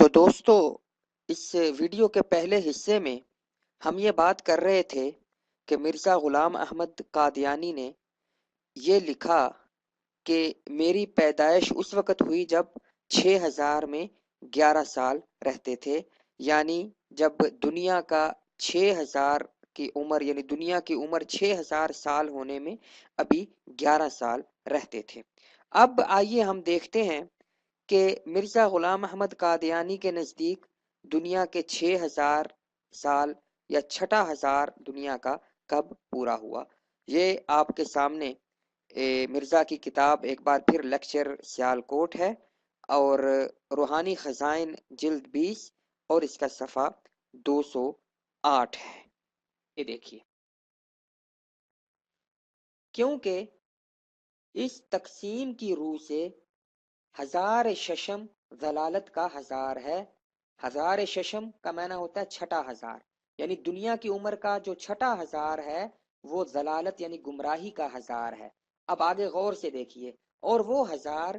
تو دوستو، اس ویڈیو کے پہلے حصے میں ہم یہ بات کر رہے تھے کہ مرزا غلام احمد قادیانی نے یہ لکھا کہ میری پیدائش اس وقت ہوئی جب 6000 میں 11 سال رہتے تھے، یعنی جب دنیا کا 6000 کی عمر، یعنی دنیا کی عمر 6000 سال ہونے میں ابھی 11 سال رہتے تھے۔ اب آئیے ہم دیکھتے ہیں کہ مرزا غلام احمد قادیانی کے نزدیک دنیا کے 6000 سال یا چھٹا ہزار دنیا کا کب پورا ہوا۔ یہ آپ کے سامنے مرزا کی کتاب ایک بار پھر لیکچر سیالکوٹ ہے، اور روحانی خزائن جلد 20 اور اس کا صفحہ 208 ہے۔ یہ دیکھیے، کیونکہ اس تقسیم کی روح سے ہزار ششم ضلالت کا ہزار ہے۔ ہزار ششم کا معنی ہوتا ہے چھٹا ہزار، یعنی دنیا کی عمر کا جو چھٹا ہزار ہے وہ ضلالت یعنی گمراہی کا ہزار ہے۔ اب آگے غور سے دیکھیے، اور وہ ہزار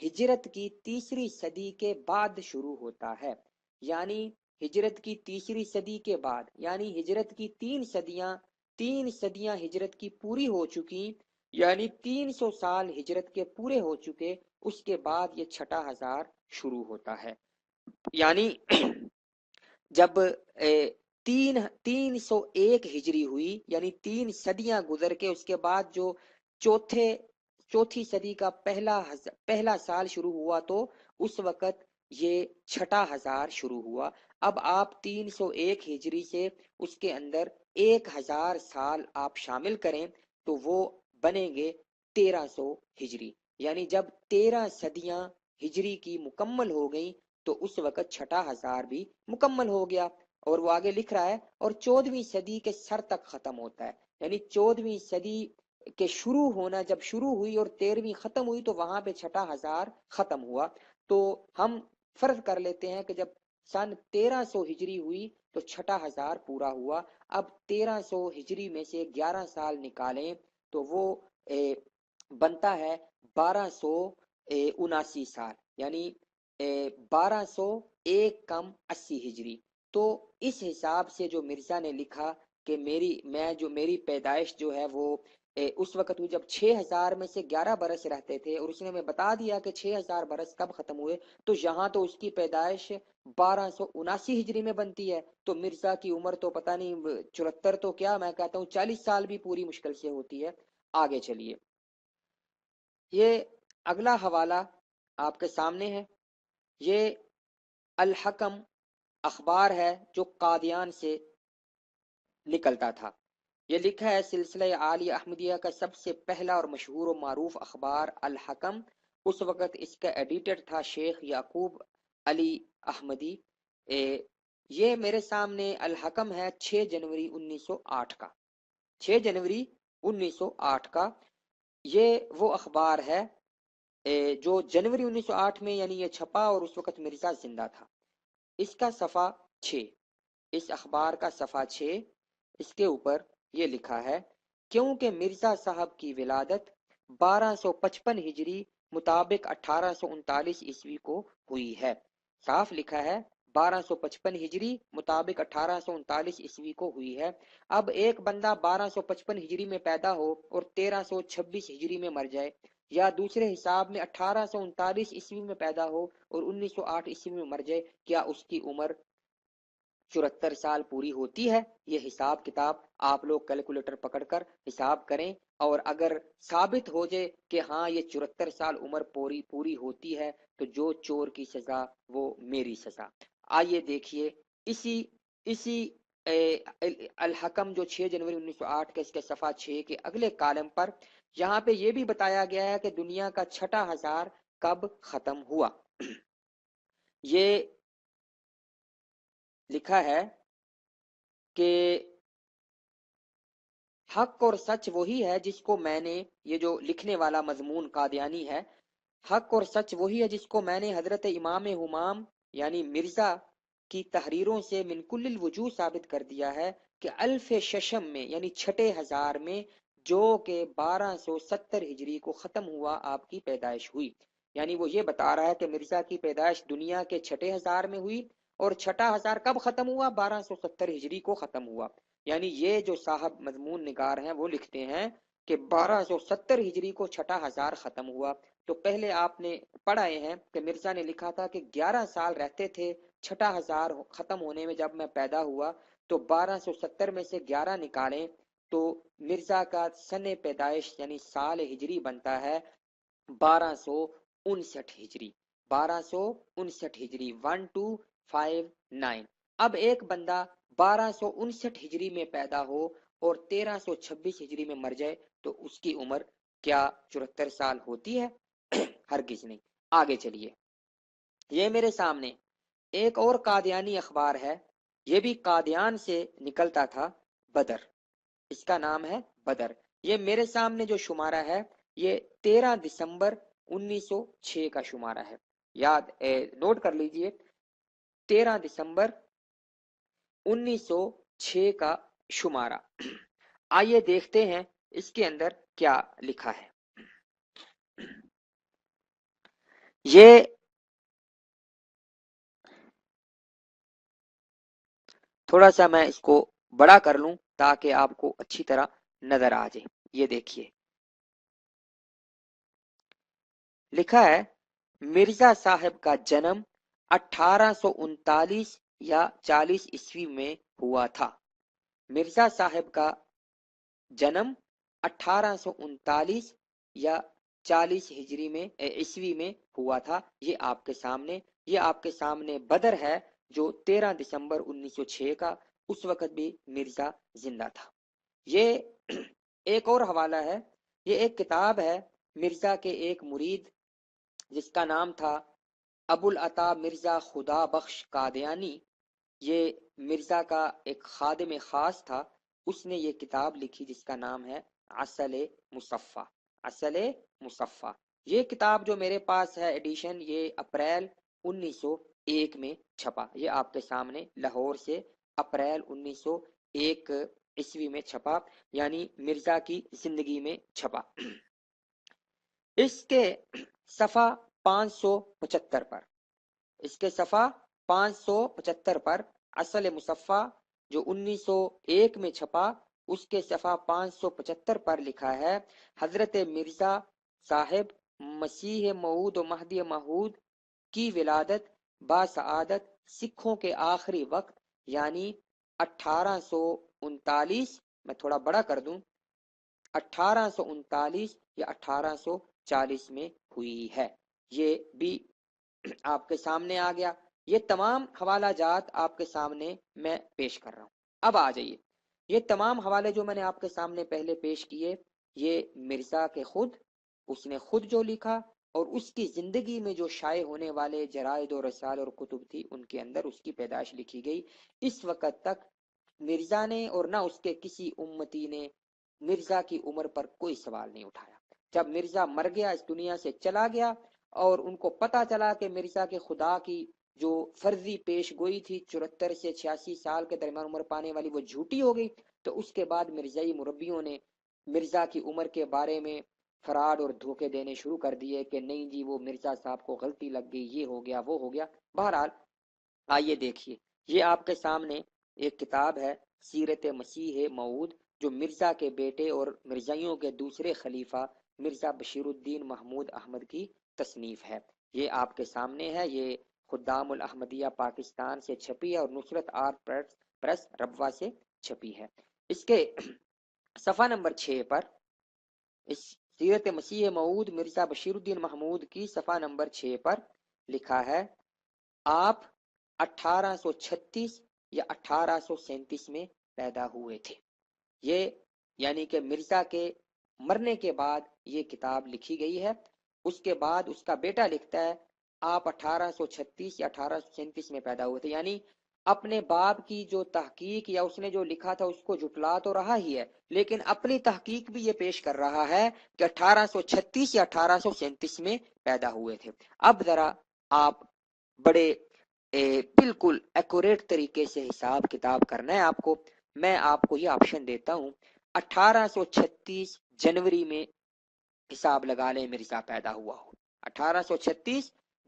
ہجرت کی تیسری صدی کے بعد شروع ہوتا ہے، یعنی ہجرت کی تیسری صدی کے بعد، یعنی ہجرت کی 3 صدیاں ہجرت کی پوری ہو چکی، یعنی 300 سال ہجرت کے پورے ہو چکے، اس کے بعد یہ چھٹا ہزار شروع ہوتا ہے۔ یعنی جب 301 ہجری ہوئی، یعنی 3 صدیاں گزر کے اس کے بعد جو چوتھی صدی کا پہلا سال شروع ہوا، تو اس وقت یہ چھٹا ہزار شروع ہوا۔ اب آپ 301 ہجری سے اس کے اندر 1000 سال آپ شامل کریں تو وہ بنیں گے 1300 ہجری، یعنی جب 13 صدیاں ہجری کی مکمل ہو گئیں تو اس وقت چھٹا ہزار بھی مکمل ہو گیا۔ اور وہ آگے لکھ رہا ہے، اور 14ویں صدی کے سر تک ختم ہوتا ہے، یعنی 14ویں صدی کے شروع ہونا جب شروع ہوئی اور 13ویں ختم ہوئی تو وہاں پہ چھٹا ہزار ختم ہوا۔ تو ہم فرض کر لیتے ہیں کہ جب سن 1300 ہجری ہوئی تو چھٹا ہزار پورا ہوا۔ اب 1300 ہجری میں سے 11 سال نکالیں تو وہ بنتا ہے 1279 سال، یعنی 1201 کم 80 ہجری۔ تو اس حساب سے جو مرزا نے لکھا کہ میری پیدائش جو ہے وہ اس وقت ہوئی جب 6000 میں سے 11 برس رہتے تھے، اور اس نے ہمیں بتا دیا کہ 6000 برس کب ختم ہوئے، تو یہاں تو اس کی پیدائش 1279 ہجری میں بنتی ہے، تو مرزا کی عمر تو پتہ نہیں 74 تو کیا، میں کہتا ہوں 40 سال بھی پوری مشکل سے ہوتی ہے۔ آگے چلیے، یہ اگلا حوالہ آپ کے سامنے ہے، یہ الحکم اخبار ہے جو قادیان سے نکلتا تھا۔ یہ لکھا ہے سلسلہ عالی احمدیہ کا سب سے پہلا اور مشہور و معروف اخبار الحکم، اس وقت اس کا ایڈیٹر تھا شیخ یعقوب علی احمدی۔ یہ میرے سامنے الحکم ہے 6 جنوری 1908 کا، 6 جنوری 1908 کا۔ یہ وہ اخبار ہے جو جنوری 1908 میں یعنی یہ چھپا، اور اس وقت مرزا زندہ تھا۔ اس کا صفحہ 6، اس اخبار کا صفحہ 6، اس کے اوپر یہ لکھا ہے، کیونکہ مرزا صاحب کی ولادت 1255 ہجری مطابق 1839 عیسوی کو ہوئی ہے۔ صاف لکھا ہے 1255 ہجری مطابق 1839 عیسوی کو ہوئی ہے۔ اب ایک بندہ 1255 ہجری میں پیدا ہو اور 1326 ہجری میں مر جائے، یا دوسرے حساب میں 1839 عیسوی میں پیدا ہو اور 1908 عیسوی میں مر جائے، کیا اس کی عمر 74 سال پوری ہوتی ہے؟ یہ حساب کتاب آپ لوگ کیلکولیٹر پکڑ کر حساب کریں، اور اگر ثابت ہو جائے کہ ہاں یہ 74 سال عمر پوری ہوتی ہے تو جو چور کی سزا وہ میری سزا۔ آئیے دیکھیے اسی الحکم جو 6 جنوری 1908 کا، اس کے صفحہ 6 کے اگلے کالم پر یہاں پہ یہ بھی بتایا گیا ہے کہ دنیا کا چھٹا ہزار کب ختم ہوا۔ یہ لکھا ہے کہ حق اور سچ وہی ہے جس کو میں نے، یہ جو لکھنے والا مضمون قادیانی ہے، حق اور سچ وہی ہے جس کو میں نے حضرت امام ہمام یعنی مرزا کی تحریروں سے من کل الوجوہ ثابت کر دیا ہے کہ الف ششم میں یعنی چھٹے ہزار میں، جو کہ 1270 ہجری کو ختم ہوا، آپ کی پیدائش ہوئی۔ یعنی وہ یہ بتا رہا ہے کہ مرزا کی پیدائش دنیا کے 6,000 میں ہوئی، اور 6,000 کب ختم ہوا؟ 1270 ہجری کو ختم ہوا۔ یعنی یہ جو صاحب مضمون نگار ہیں وہ لکھتے ہیں کہ 1270 ہجری کو 6,000 ختم ہوا۔ تو پہلے آپ نے پڑھائے ہیں کہ مرزا نے لکھا تھا کہ 11 سال رہتے تھے 6,000 ختم ہونے میں جب میں پیدا ہوا، تو 1270 میں سے 11 نکالیں تو مرزا کا سن پیدائش یعنی سال ہجری بنتا ہے 1259 ہجری، 1259 ہجری 1259۔ اب ایک بندہ 1259 ہجری میں پیدا ہو اور 1326 ہجری میں مر جائے تو اس کی عمر کیا 74 سال ہوتی ہے؟ ہرگز نہیں۔ آگے چلیے، یہ میرے سامنے ایک اور قادیانی اخبار ہے، یہ بھی قادیان سے نکلتا تھا، بدر، اس کا نام ہے بدر۔ یہ میرے سامنے جو شمارہ ہے یہ 13 دسمبر 1906 کا شمارہ ہے، نوٹ کر لیجئے، 13 دسمبر 1906 کا شمارہ۔ آئیے دیکھتے ہیں اس کے اندر کیا لکھا ہے۔ یہ تھوڑا سا میں اس کو بڑا کر لوں تاکہ آپ کو اچھی طرح نظر آ جائے۔ یہ دیکھیے لکھا ہے مرزا صاحب کا جنم 1839 یا 40 عیسوی میں ہوا تھا۔ مرزا صاحب کا جنم 1839 یا 40 ہجری میں عیسوی میں ہوا تھا۔ یہ آپ کے سامنے بدر ہے جو 13 دسمبر 1906 کا، اس وقت بھی مرزا زندہ تھا۔ یہ ایک اور حوالہ ہے، یہ ایک کتاب ہے مرزا کے ایک مرید جس کا نام تھا ابو العطا مرزا خدا بخش قادیانی، یہ مرزا کا ایک خادم خاص تھا، اس نے یہ کتاب لکھی جس کا نام ہے عسل مصفہ، عسل مصفہ۔ یہ کتاب جو میرے پاس ہے ایڈیشن، یہ اپریل 1901 میں چھپا، یہ آپ کے سامنے لاہور سے اپریل 1901 عیسوی میں چھپا، یعنی مرزا کی زندگی میں چھپا۔ اس کے صفحہ 575 پر، اس کے صفحہ 575 پر اصل مصفہ جو 1901 میں چھپا، اس کے صفحہ 575 پر لکھا ہے حضرت مرزا صاحب مسیح موعود و مہدی موعود کی ولادت باسعادت سکھوں کے آخری وقت یعنی 1839، میں تھوڑا بڑا کر دوں، 1839 یا 1840 میں ہوئی ہے۔ یہ بھی آپ کے سامنے آ گیا۔ یہ تمام حوالہ جات آپ کے سامنے میں پیش کر رہا ہوں۔ اب آ جائیے، یہ تمام حوالے جو میں نے آپ کے سامنے پہلے پیش کیے، یہ مرزا کے اس نے خود جو لکھا اور اس کی زندگی میں جو شائع ہونے والے جرائد و رسائل اور کتب تھی ان کے اندر اس کی پیدائش لکھی گئی۔ اس وقت تک مرزا نے اور نہ اس کے کسی امتی نے مرزا کی عمر پر کوئی سوال نہیں اٹھایا۔ جب مرزا مر گیا، اس دنیا سے چلا گیا، اور ان کو پتا چلا کہ مرزا کے خدا کی جو فرضی پیش گوئی تھی 74 سے 86 سال کے درمیان عمر پانے والی، وہ جھوٹی ہو گئی، تو اس کے بعد مرزائی مربیوں نے مرزا کی عمر کے بارے میں فراڈ اور دھوکے دینے شروع کر دیے کہ نہیں جی وہ مرزا صاحب کو غلطی لگ گئی، یہ ہو گیا وہ ہو گیا۔ بہرحال آئیے دیکھیے، یہ آپ کے سامنے ایک کتاب ہے سیرت مسیح موعود، جو مرزا کے بیٹے اور مرزائیوں کے دوسرے خلیفہ مرزا بشیر الدین محمود احمد کی تصنیف ہے۔ یہ آپ کے سامنے ہے، یہ خدام الاحمدیہ پاکستان سے چھپی ہے اور نصرت آرٹ پریس ربوہ سے چھپی ہے۔ اس کے صفحہ نمبر 6 پر، اس سیرت مسیح موعود مرزا بشیر الدین محمود کی صفحہ نمبر 6 پر لکھا ہے آپ 1836 یا 1837 میں پیدا ہوئے تھے۔ یہ یعنی کہ مرزا کے مرنے کے بعد یہ کتاب لکھی گئی ہے۔ اس کے بعد اس کا بیٹا لکھتا ہے آپ 1836 یا 1837 میں پیدا ہوئے تھے، یعنی اپنے باپ کی جو تحقیق یا اس نے جو لکھا تھا اس کو جھٹلا تو رہا ہی ہے، لیکن اپنی تحقیق بھی یہ پیش کر رہا ہے کہ 1836 یا 1837 میں پیدا ہوئے تھے۔ اب ذرا آپ بڑے بالکل ایکوریٹ طریقے سے حساب کتاب کرنا ہے آپ کو، میں آپ کو یہ آپشن دیتا ہوں 1836 جنوری میں حساب لگا لیں مرزا پیدا ہوا ہو، 1836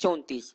34